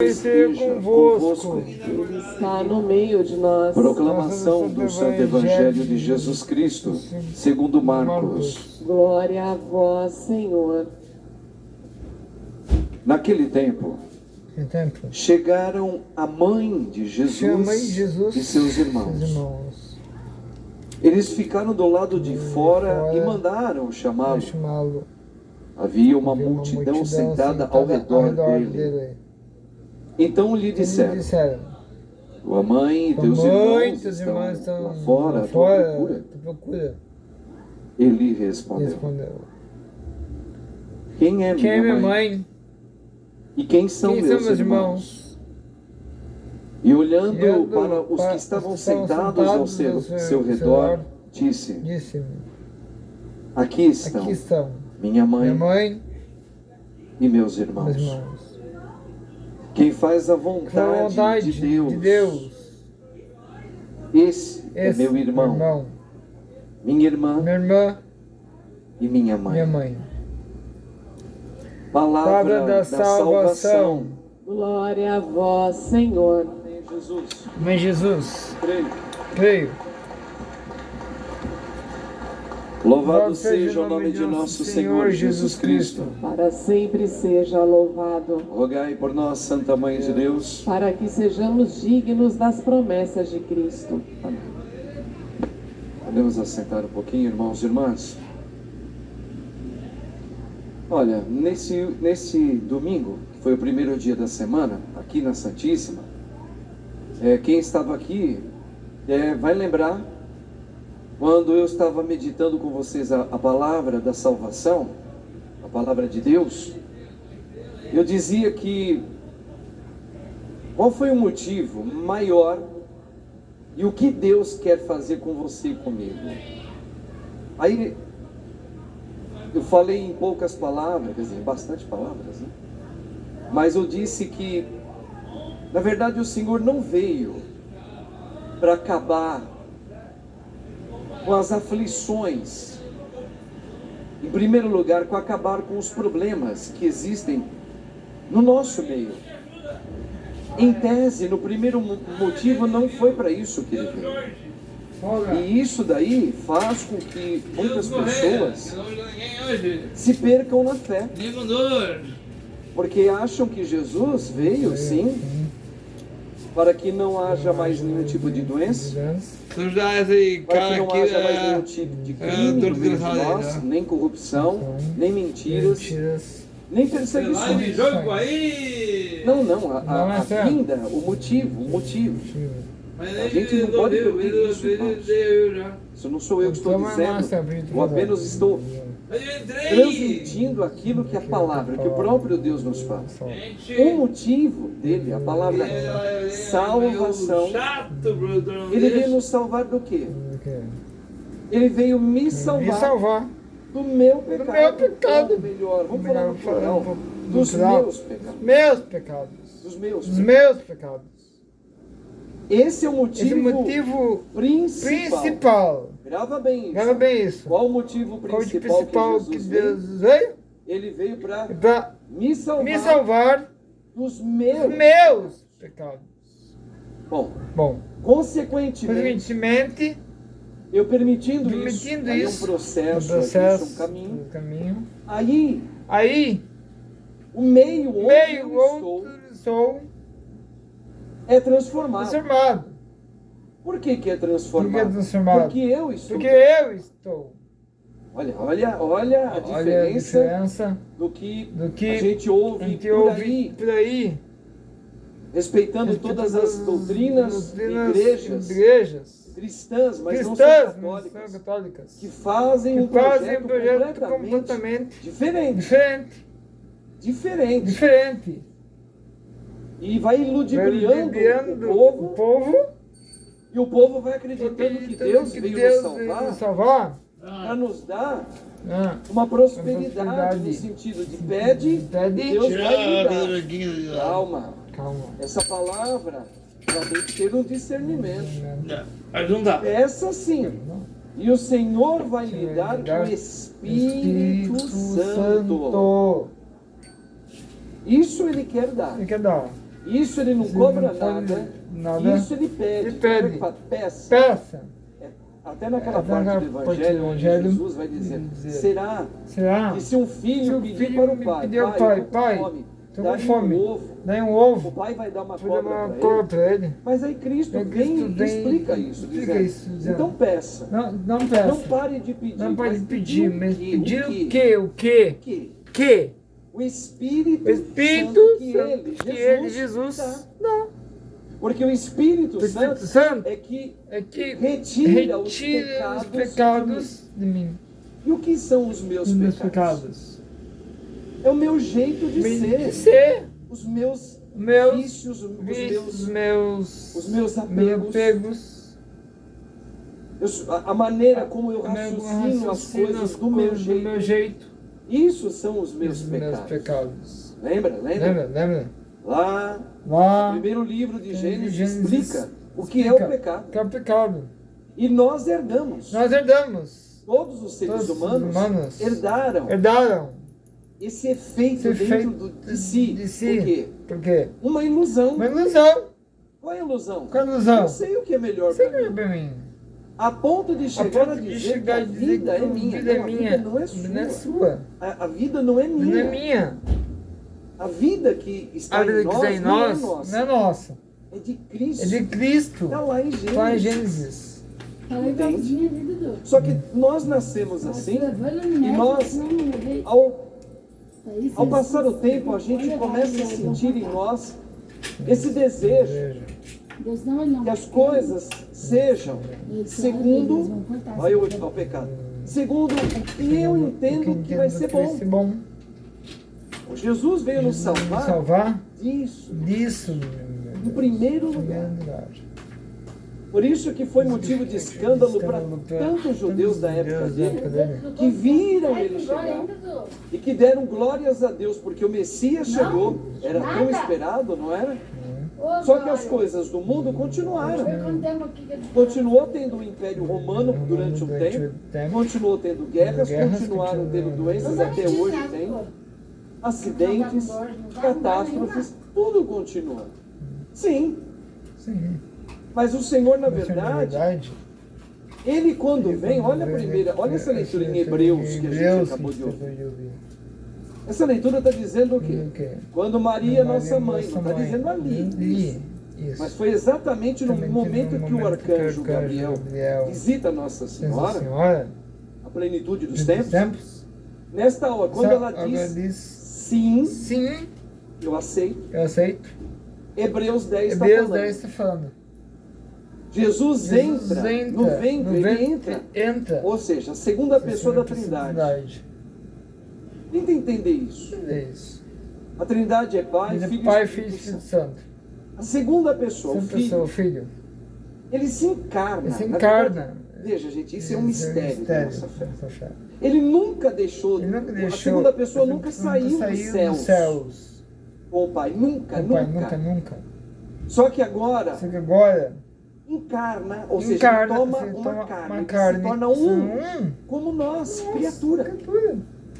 esteja convosco. Ele está no meio de nós. Proclamação do Santo Evangelho de Jesus Cristo, segundo Marcos. Glória a vós, Senhor. Naquele tempo, chegaram a mãe de Jesus e seus irmãos. Eles ficaram do lado de fora e mandaram chamá-lo. Havia uma multidão sentada ao redor dele. Então lhe disseram: tua mãe e teus irmãos estão lá fora à tua procura. Ele respondeu: quem é minha mãe? E quem são meus irmãos? E olhando para os que estavam sentados ao seu redor, disse-me: aqui estão minha mãe e meus irmãos. Quem faz a vontade de Deus, esse é meu irmão, minha irmã e minha mãe. Palavra da salvação. Glória a vós, Senhor. Amém, Jesus. Creio. Louvado seja o nome de nosso Senhor Jesus Cristo. Para sempre seja louvado. Rogai por nós, Santa Mãe de Deus, para que sejamos dignos das promessas de Cristo. Amém. Podemos assentar um pouquinho, irmãos e irmãs? Olha, nesse domingo, que foi o primeiro dia da semana, aqui na Santíssima, quem estava aqui vai lembrar quando eu estava meditando com vocês a palavra da salvação, a palavra de Deus. Eu dizia que qual foi o motivo maior e o que Deus quer fazer com você e comigo. Aí eu falei em poucas palavras, quer dizer, bastante palavras, né? Mas eu disse que, na verdade, o Senhor não veio para acabar com as aflições, em primeiro lugar, com acabar com os problemas que existem no nosso meio. Em tese, no primeiro motivo, não foi para isso que ele veio. E isso daí faz com que muitas pessoas se percam na fé, porque acham que Jesus veio, sim, para que não haja mais nenhum tipo de doença, para que não haja mais nenhum tipo de crime no meio de nós, nem corrupção, nem mentiras, nem perseguições. Não, a vinda, o motivo. A gente não pode perder isso, irmãos. Isso não sou eu que estou dizendo, eu apenas estou transmitindo aquilo que a palavra, que o próprio Deus nos fala. O motivo dele, a palavra salvação, ele veio nos salvar do quê? Ele veio me salvar do meu pecado. Ou melhor, vamos falar no plural, dos meus pecados. Dos meus pecados. Esse é o motivo principal. Grava bem isso. Qual o motivo principal que Jesus veio? Ele veio para me salvar dos meus pecados. Bom, consequentemente, eu permitindo isso, aí um processo, um caminho. Aí, o meio onde eu estou é transformado. Por que é transformado? Porque eu estou. Olha a diferença do que a gente ouve por aí. Respeitando todas as doutrinas, igrejas cristãs, mas não são católicas, que fazem um projeto completamente diferente. E vai ludibriando o povo, e o povo vai acreditando que Deus veio nos salvar para nos dar uma prosperidade no sentido de pede, Deus vai lhe dar. Calma. Essa palavra ela tem que ter um discernimento. Essa sim. E o Senhor vai lhe dar o Espírito Santo. Isso Ele quer dar. Isso ele não Ele cobra não cobra nada. Isso ele pede. Ele pede. Ele fala, peça. Peça. Até naquela Até parte naquela do parte Evangelho, do onde Evangelho, Jesus vai dizer, será Será? que se um filho Se o pedir filho para o me pai, pedir ao pai, pai, tô com tô com fome, fome, dá-lhe um ovo, dá um o ovo, pai vai dar uma vou dar cobra uma para cobra ele. para ele. Mas aí Cristo Aí vem Cristo e explica isso, dizendo, então peça. Não peça. Não pare de pedir. Não pode mas pedir, mas pedir o o quê? quê? Que? O Espírito, O Espírito Santo que ele, Jesus, dá. Porque o Espírito Santo é que retira os pecados de mim. E o que são os meus pecados? É o meu jeito de ser. Os meus vícios, os meus apegos. A maneira como eu raciocino as coisas do meu jeito. Isso são os meus pecados. Lembra? Lá, no primeiro livro de Gênesis explica o que é o pecado. Que é o pecado. E nós herdamos. Todos os seres humanos herdaram esse efeito dentro de si. Por quê? Uma ilusão. Qual é a ilusão? Eu sei o que é melhor para mim. A ponto de chegar a dizer que a vida é minha. Não, a vida não é sua. A vida não é minha. A vida que está em nós não é nossa. É de Cristo. Está lá em Gênesis. Entende? Só que nós nascemos assim e nós, ao passar o tempo, a gente começa a sentir em nós esse desejo que as coisas sejam segundo, olha o pecado, segundo o que eu entendo que vai ser bom. O Jesus veio nos salvar disso, no primeiro lugar. Por isso que foi motivo de escândalo para tantos judeus da época dele, que viram ele chegar e que deram glórias a Deus, porque o Messias chegou, era tão esperado, não era? Só que as coisas do mundo continuaram. Continuou tendo o Império Romano durante um tempo, continuou tendo guerras, continuaram tendo doenças, até hoje tem, acidentes, catástrofes, tudo continua. Sim. Mas o Senhor, na verdade, Ele quando vem, olha essa leitura em Hebreus que a gente acabou de ouvir. Essa leitura está dizendo o quê? Quando Maria, nossa mãe, não está dizendo ali. Mas foi exatamente no momento que o arcanjo Gabriel visita Nossa Senhora, a plenitude dos tempos. Nesta hora, quando ela diz sim, eu aceito. Hebreus 10 está falando. Jesus entra no ventre, ele entra. Ou seja, a segunda pessoa da Trindade. Tenta entender isso. A Trindade é Pai, Filho e Espírito Santo. A segunda pessoa, o Filho, ele se encarna. Verdade, veja, gente, isso é um mistério da nossa fé. Ele nunca deixou, a segunda pessoa nunca saiu dos céus com o Pai. Nunca. Só que agora encarna, ou seja, toma uma carne, se torna como nós, criatura.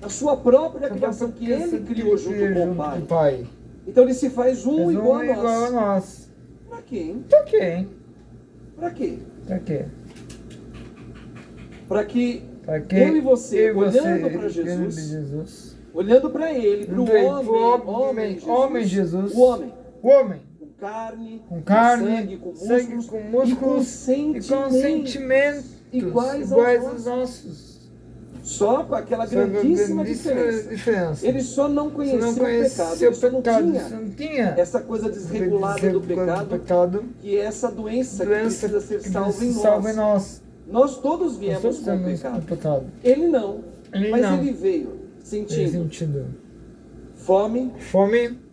A sua própria criação que ele criou junto com o Pai. Então ele se faz igual a nós. Para quê? Para quê? Para que eu e você, olhando para Jesus, olhando para Ele, para o homem Jesus, o homem, com carne, com músculos, e com sentimentos iguais aos nossos. Só com aquela grandíssima diferença. Ele só não conhecia o pecado, ele só não tinha essa coisa desregulada do pecado, que é essa doença que precisa ser salva em nós. Nós todos viemos com o pecado. Ele não, mas ele veio sentindo fome.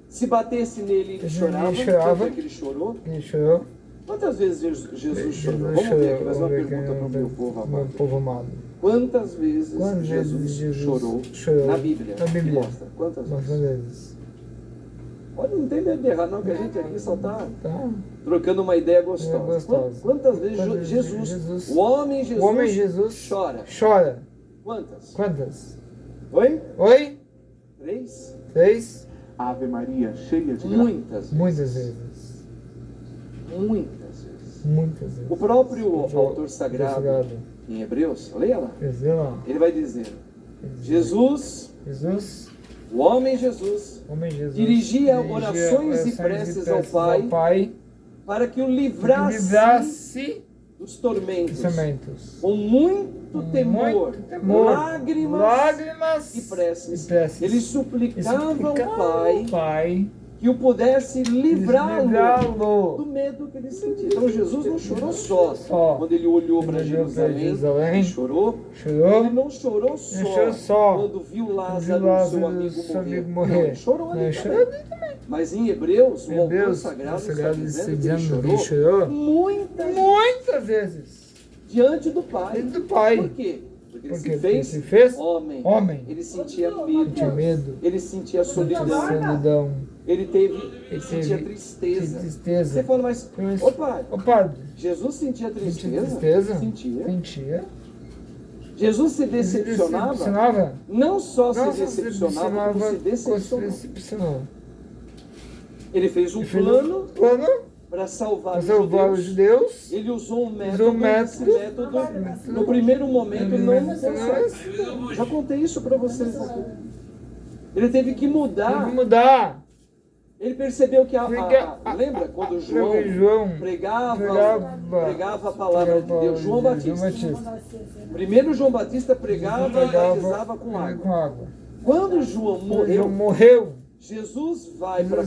Se batesse nele, ele chorava. Tanto é que ele chorou. Quantas vezes Jesus chorou? Vamos ver aqui, mais uma pergunta para o meu povo amado. Quantas vezes Jesus chorou na Bíblia? Mostra. Quantas vezes? Olha, não tem medo de errar não, que a gente aqui só está trocando uma ideia gostosa. Quantas vezes Jesus, o homem Jesus chora? Quantas? Oi? 3? Ave Maria, cheia de graça. Muitas vezes. Muitas vezes. Muitas vezes. Muitas vezes. O próprio O autor sagrado em Hebreus, leia lá, Dizer lá. ele vai dizer: Jesus, Jesus, o homem Jesus, homem Jesus, dirigia orações e preces ao Pai para que o livrasse dos tormentos, com muito temor, lágrimas e preces. Ele suplicava ao Pai que o pudesse livrá-lo do medo que ele sentia. Então Jesus não chorou só quando ele olhou para Jerusalém, ele chorou. Ele não chorou só quando viu Lázaro, seu amigo, morrer. Não, ele chorou ali também. Mas em Hebreus, o autor sagrado está dizendo que ele chorou muitas vezes diante do Pai. Por quê? Porque ele se fez homem. Ele sentia medo. Ele sentia solidão. Ele sentia tristeza. Você fala, mas, ô padre, Jesus sentia tristeza? Sentia. Jesus se decepcionava? Não só se decepcionava, como se decepcionou. Ele fez um plano para salvar os judeus. Ele usou um método. Esse método, no primeiro momento, não funcionou. Já contei isso para vocês aqui. Ele teve que mudar. Ele percebeu que lembra quando João pregava a palavra de Deus? João Batista. Primeiro João Batista pregava e batizava com água. Quando João morreu, Jesus vai para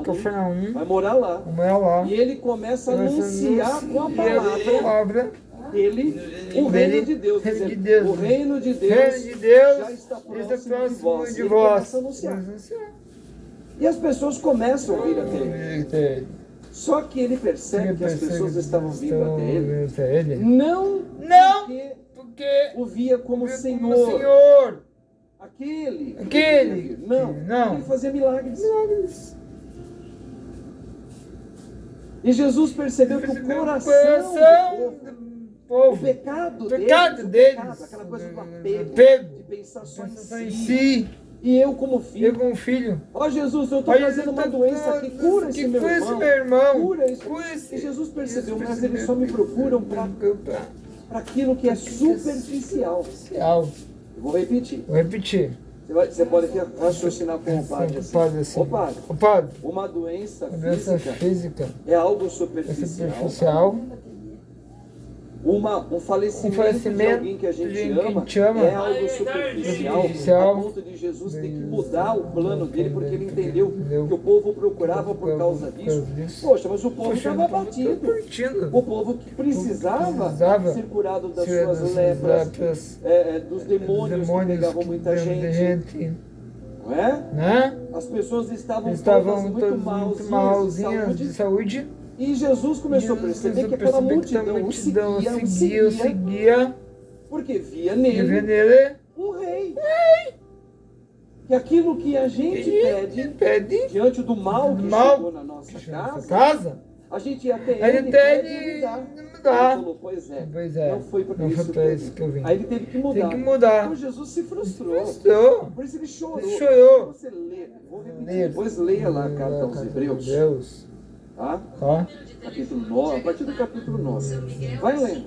Cafarnaum, vai morar lá, e ele começa a anunciar com a palavra dele o reino de Deus. O reino de Deus já está próximo de vós. Ele começa a anunciar. E as pessoas começam a vir até ele. Só que ele percebe que as pessoas estavam vindo até ele, não porque o via como Senhor. Aquele. Não. Ele fazia milagres. E Jesus percebeu que o coração do povo, o pecado deles, aquela coisa do apego, de pensar só em si. E eu como filho. Ó Jesus, eu estou trazendo uma doença aqui, cura esse meu irmão. Cura esse. E Jesus percebeu, mas eles só me procuram para aquilo que é superficial. Eu vou repetir. Você pode aqui raciocinar com o padre assim. Ô padre, uma doença física é algo superficial. Um falecimento de alguém que a gente ama é algo superficial, a ponto de Jesus ter que mudar o plano dele, porque ele entendeu que o povo procurava por causa disso. Poxa, mas o povo estava abatido. O povo que precisava ser curado das suas lepras, dos demônios que pegavam muita gente. Não é? As pessoas estavam todas muito malzinhas de saúde. E Jesus começou a perceber que aquela multidão o seguia, porque via nele um rei. Que aquilo que a gente pede diante do mal que chegou na nossa casa, a gente ia até ele e mudar. Ele falou, pois é, não foi para isso que eu vim. Aí ele teve que mudar. Então Jesus se frustrou. Por isso ele chorou. Você lê, vou repetir, depois leia lá a carta aos Hebreus. Tá? Capítulo 9, a partir do capítulo 9. Vai lendo.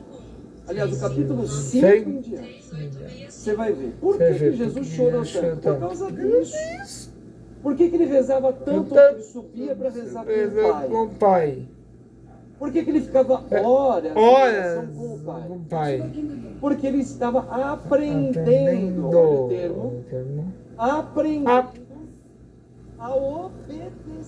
Aliás, do capítulo 5 em diante. Você vai ver. Por que Jesus chorou tanto? Por causa disso. Por que ele rezava tanto? Ele subia para rezar com o Pai. Por que ele ficava horas com o Pai? Porque ele estava aprendendo, olha o termo, aprendendo a obedecer.